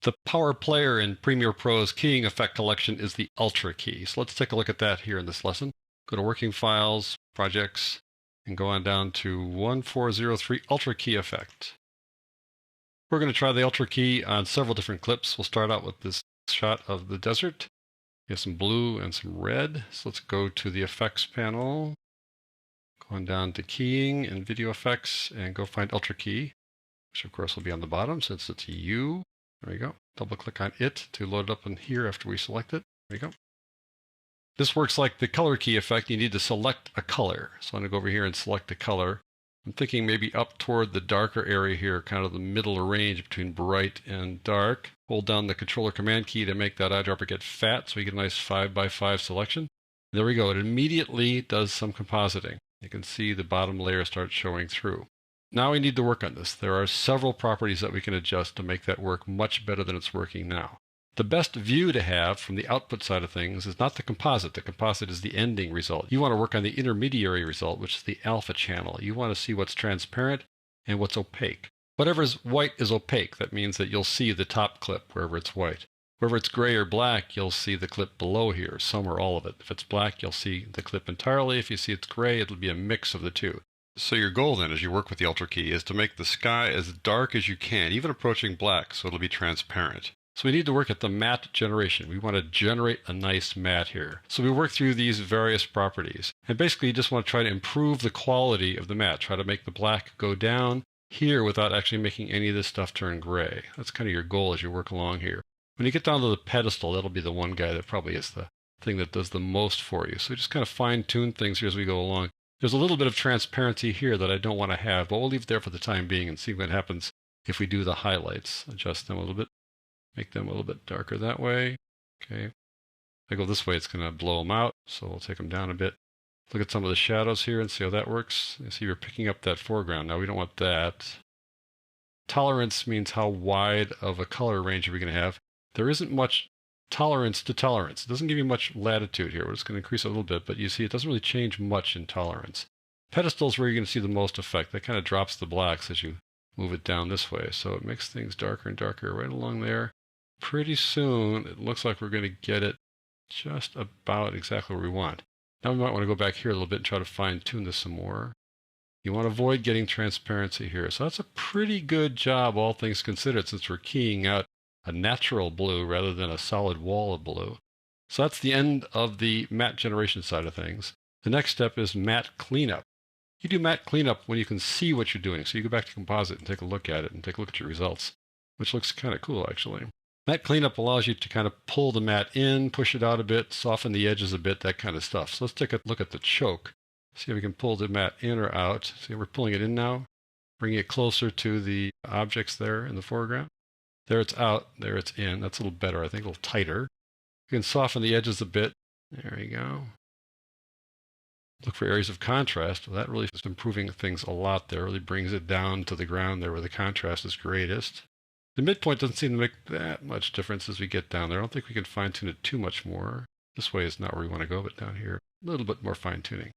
The power player in Premiere Pro's keying effect collection is the Ultra key. So let's take a look at that here in this lesson. Go to Working Files, Projects, and go on down to 1403 Ultra Key Effect. We're going to try the Ultra key on several different clips. We'll start out with this shot of the desert. You have some blue and some red. So let's go to the Effects panel. Go on down to Keying and Video Effects and go find Ultra key, which of course will be on the bottom since it's a U. There we go. Double click on it to load it up in here after we select it. There we go. This works like the color key effect. You need to select a color. So I'm going to go over here and select a color. I'm thinking maybe up toward the darker area here, kind of the middle range between bright and dark. Hold down the controller command key to make that eyedropper get fat so you get a nice 5x5 selection. There we go. It immediately does some compositing. You can see the bottom layer start showing through. Now we need to work on this. There are several properties that we can adjust to make that work much better than it's working now. The best view to have from the output side of things is not the composite. The composite is the ending result. You want to work on the intermediary result, which is the alpha channel. You want to see what's transparent and what's opaque. Whatever is white is opaque. That means that you'll see the top clip wherever it's white. Wherever it's gray or black, you'll see the clip below here, some or all of it. If it's black, you'll see the clip entirely. If you see it's gray, it'll be a mix of the two. So your goal then, as you work with the Ultra key, is to make the sky as dark as you can, even approaching black, so it'll be transparent. So we need to work at the matte generation. We want to generate a nice matte here. So we work through these various properties. And basically, you just want to try to improve the quality of the matte. Try to make the black go down here without actually making any of this stuff turn gray. That's kind of your goal as you work along here. When you get down to the pedestal, that'll be the one guy that probably is the thing that does the most for you. So just kind of fine-tune things here as we go along. There's a little bit of transparency here that I don't want to have, but we'll leave it there for the time being and see what happens if we do the highlights. Adjust them a little bit, make them a little bit darker that way. Okay. If I go this way, it's going to blow them out, so we'll take them down a bit. Look at some of the shadows here and see how that works. You see we're picking up that foreground. Now we don't want that. Tolerance means how wide of a color range are we going to have. There isn't much tolerance to tolerance. It doesn't give you much latitude here. We're just going to increase it a little bit, but you see it doesn't really change much in tolerance. Pedestal is where you're going to see the most effect. That kind of drops the blacks as you move it down this way. So it makes things darker and darker right along there. Pretty soon, it looks like we're going to get it just about exactly where we want. Now we might want to go back here a little bit and try to fine tune this some more. You want to avoid getting transparency here. So that's a pretty good job, all things considered, since we're keying out a natural blue rather than a solid wall of blue. So that's the end of the matte generation side of things. The next step is matte cleanup. You do matte cleanup when you can see what you're doing. So you go back to composite and take a look at it and take a look at your results, which looks kind of cool actually. Matte cleanup allows you to kind of pull the matte in, push it out a bit, soften the edges a bit, that kind of stuff. So let's take a look at the choke. See if we can pull the matte in or out. See, we're pulling it in now, bringing it closer to the objects there in the foreground. There it's out, there it's in. That's a little better, I think, a little tighter. You can soften the edges a bit. There you go. Look for areas of contrast. Well, that really is improving things a lot there. Really brings it down to the ground there where the contrast is greatest. The midpoint doesn't seem to make that much difference as we get down there. I don't think we can fine-tune it too much more. This way is not where we want to go, but down here, a little bit more fine-tuning.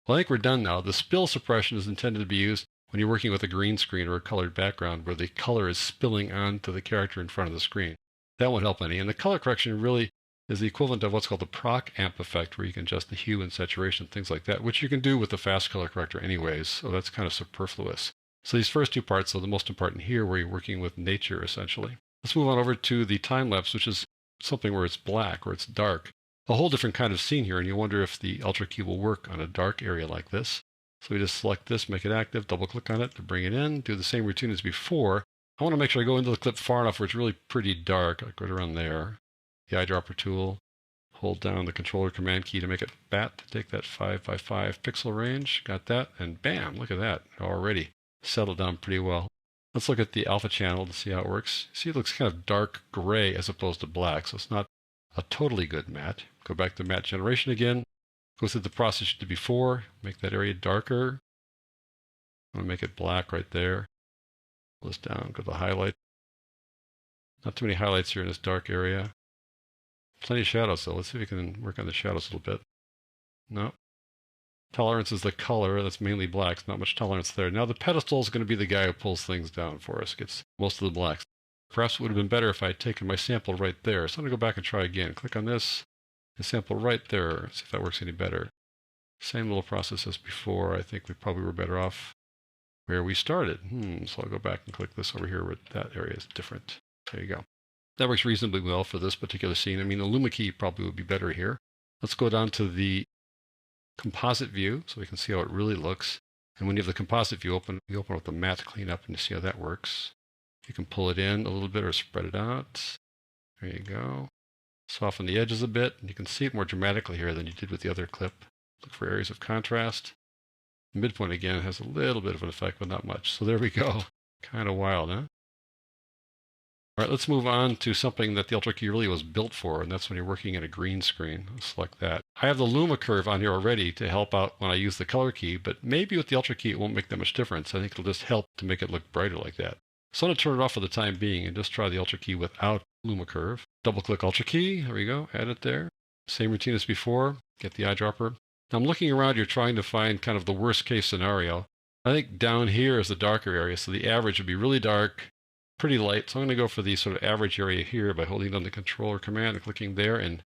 Well, I think we're done now. The spill suppression is intended to be used when you're working with a green screen or a colored background where the color is spilling onto the character in front of the screen. That won't help any. And the color correction really is the equivalent of what's called the proc amp effect, where you can adjust the hue and saturation, things like that, which you can do with the fast color corrector anyways, so that's kind of superfluous. So these first two parts are the most important here, where you're working with nature, essentially. Let's move on over to the time-lapse, which is something where it's black, or it's dark. A whole different kind of scene here, and you wonder if the Ultra key will work on a dark area like this. So we just select this, make it active, double-click on it to bring it in, do the same routine as before. I want to make sure I go into the clip far enough where it's really pretty dark, like right around there. The eyedropper tool, hold down the controller command key to make it fat, to take that 5x5 pixel range. Got that, and bam, look at that, already settled down pretty well. Let's look at the alpha channel to see how it works. See, it looks kind of dark gray as opposed to black, so it's not a totally good matte. Go back to matte generation again. Go through the process you did before, make that area darker. I'm going to make it black right there. Pull this down, go to the highlight. Not too many highlights here in this dark area. Plenty of shadows though. Let's see if we can work on the shadows a little bit. No. Tolerance is the color. That's mainly blacks. Not much tolerance there. Now the pedestal is going to be the guy who pulls things down for us. Gets most of the blacks. Perhaps it would have been better if I had taken my sample right there. So I'm going to go back and try again. Click on this and sample right there. See if that works any better. Same little process as before. I think we probably were better off where we started. So I'll go back and click this over here where that area is different. There you go. That works reasonably well for this particular scene. I mean, the Luma key probably would be better here. Let's go down to the composite view so we can see how it really looks. And when you have the composite view open, you open up the matte cleanup and you see how that works. You can pull it in a little bit or spread it out. There you go. Soften the edges a bit, and you can see it more dramatically here than you did with the other clip. Look for areas of contrast. The midpoint again has a little bit of an effect, but not much. So there we go. Kind of wild, huh? All right, let's move on to something that the Ultra Key really was built for, and that's when you're working in a green screen. I'll select that. I have the Luma curve on here already to help out when I use the color key, but maybe with the Ultra Key it won't make that much difference. I think it'll just help to make it look brighter like that. So I'm going to turn it off for the time being and just try the Ultra Key without Luma curve. Double click Ultra Key. There we go. Add it there. Same routine as before. Get the eyedropper. Now I'm looking around here trying to find kind of the worst case scenario. I think down here is the darker area, so the average would be really dark, pretty light. So I'm going to go for the sort of average area here by holding down the controller command and clicking there, and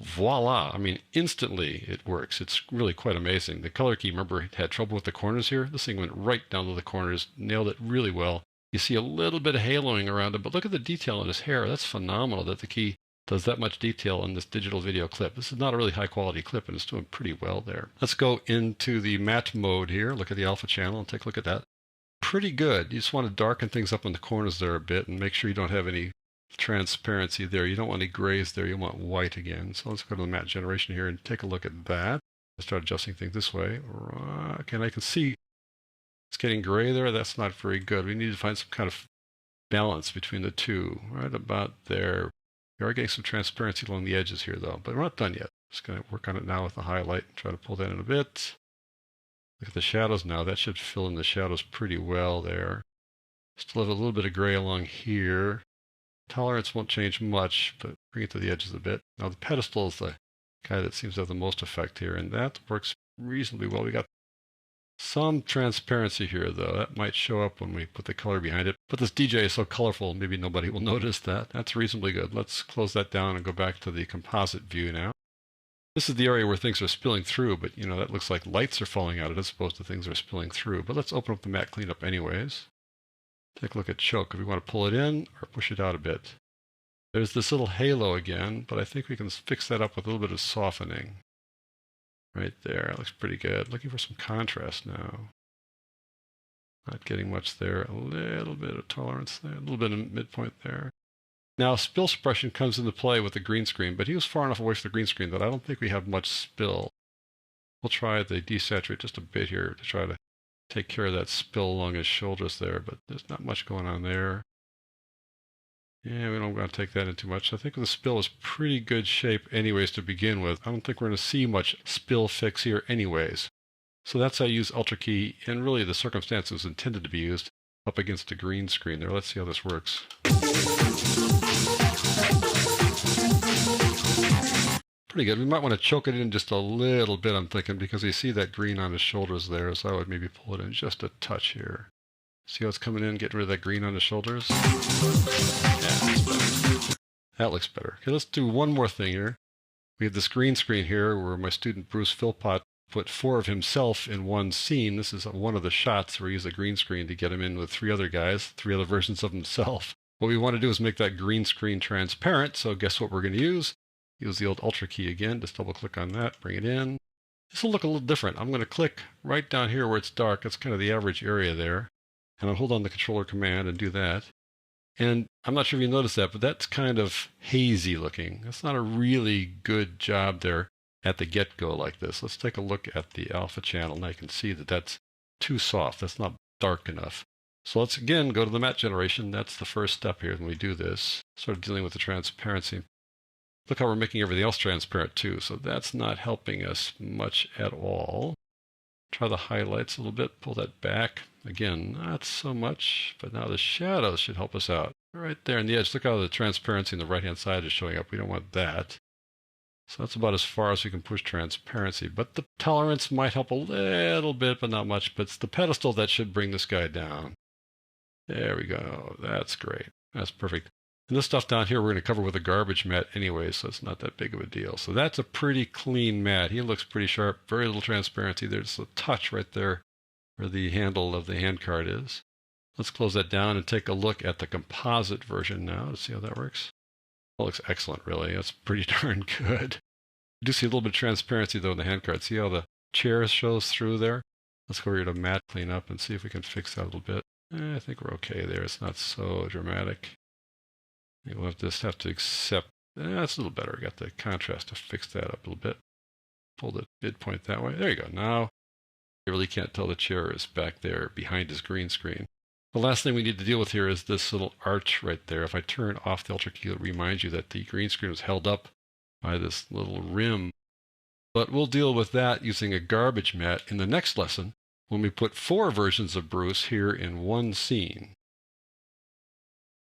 voila. I mean, instantly it works. It's really quite amazing. The color key, remember, it had trouble with the corners here. This thing went right down to the corners, nailed it really well. You see a little bit of haloing around it, but look at the detail in his hair. That's phenomenal that the key does that much detail in this digital video clip. This is not a really high quality clip, and it's doing pretty well there. Let's go into the matte mode here. Look at the alpha channel and take a look at that. Pretty good. You just want to darken things up in the corners there a bit and make sure you don't have any transparency there. You don't want any grays there. You want white again. So let's go to the matte generation here and take a look at that. Let's start adjusting things this way. Okay, and I can see it's getting gray there. That's not very good. We need to find some kind of balance between the two. Right about there. We are getting some transparency along the edges here, though, but we're not done yet. Just going to work on it now with the highlight and try to pull that in a bit. Look at the shadows now. That should fill in the shadows pretty well there. Still have a little bit of gray along here. Tolerance won't change much, but bring it to the edges a bit. Now the pedestal is the guy that seems to have the most effect here, and that works reasonably well. We got some transparency here, though. That might show up when we put the color behind it. But this DJ is so colorful, maybe nobody will notice that. That's reasonably good. Let's close that down and go back to the composite view now. This is the area where things are spilling through, but you know, that looks like lights are falling out of it as opposed to things are spilling through. But let's open up the matte cleanup anyways. Take a look at choke if we want to pull it in or push it out a bit. There's this little halo again, but I think we can fix that up with a little bit of softening. Right there, it looks pretty good. Looking for some contrast now. Not getting much there. A little bit of tolerance there, a little bit of midpoint there. Now, spill suppression comes into play with the green screen, but he was far enough away from the green screen that I don't think we have much spill. We'll try the desaturate just a bit here to try to take care of that spill along his shoulders there, but there's not much going on there. Yeah, we don't want to take that in too much. I think the spill is pretty good shape anyways to begin with. I don't think we're going to see much spill fix here anyways. So that's how I use Ultra Key, and really the circumstances intended to be used up against the green screen there. Let's see how this works. Pretty good. We might want to choke it in just a little bit, I'm thinking, because you see that green on his shoulders there, so I would maybe pull it in just a touch here. See how it's coming in, getting rid of that green on his shoulders? Yeah, that's better. That looks better. Okay, let's do one more thing here. We have this green screen here where my student Bruce Philpott put 4 of himself in one scene. This is one of the shots where he used a green screen to get him in with 3 other guys, 3 other versions of himself. What we want to do is make that green screen transparent, so guess what we're going to use? Use the old Ultra Key again. Just double click on that, bring it in. This will look a little different. I'm going to click right down here where it's dark. That's kind of the average area there. And I'll hold on the controller command and do that. And I'm not sure if you noticed that, but that's kind of hazy looking. That's not a really good job there at the get-go like this. Let's take a look at the alpha channel, and I can see that that's too soft. That's not dark enough. So let's again go to the matte generation. That's the first step here when we do this. Start dealing with the transparency. Look how we're making everything else transparent too. So that's not helping us much at all. Try the highlights a little bit, pull that back. Again, not so much, but now the shadows should help us out. Right there in the edge, look how the transparency on the right-hand side is showing up. We don't want that. So that's about as far as we can push transparency. But the tolerance might help a little bit, but not much. But it's the pedestal that should bring this guy down. There we go. That's great. That's perfect. And this stuff down here we're going to cover with a garbage mat anyway, so it's not that big of a deal. So that's a pretty clean mat. He looks pretty sharp, very little transparency. There's a touch right there where the handle of the handcard is. Let's close that down and take a look at the composite version now to see how that works. That looks excellent, really. That's pretty darn good. You do see a little bit of transparency, though, in the handcard. See how the chair shows through there? Let's go over here to matte cleanup and see if we can fix that a little bit. I think we're okay there. It's not so dramatic. We'll just have to accept. That's a little better. I got the contrast to fix that up a little bit. Pull the midpoint that way. There you go. Now you really can't tell the chair is back there behind his green screen. The last thing we need to deal with here is this little arch right there. If I turn off the Ultra key, it'll remind you that the green screen was held up by this little rim. But we'll deal with that using a garbage mat in the next lesson when we put 4 versions of Bruce here in one scene.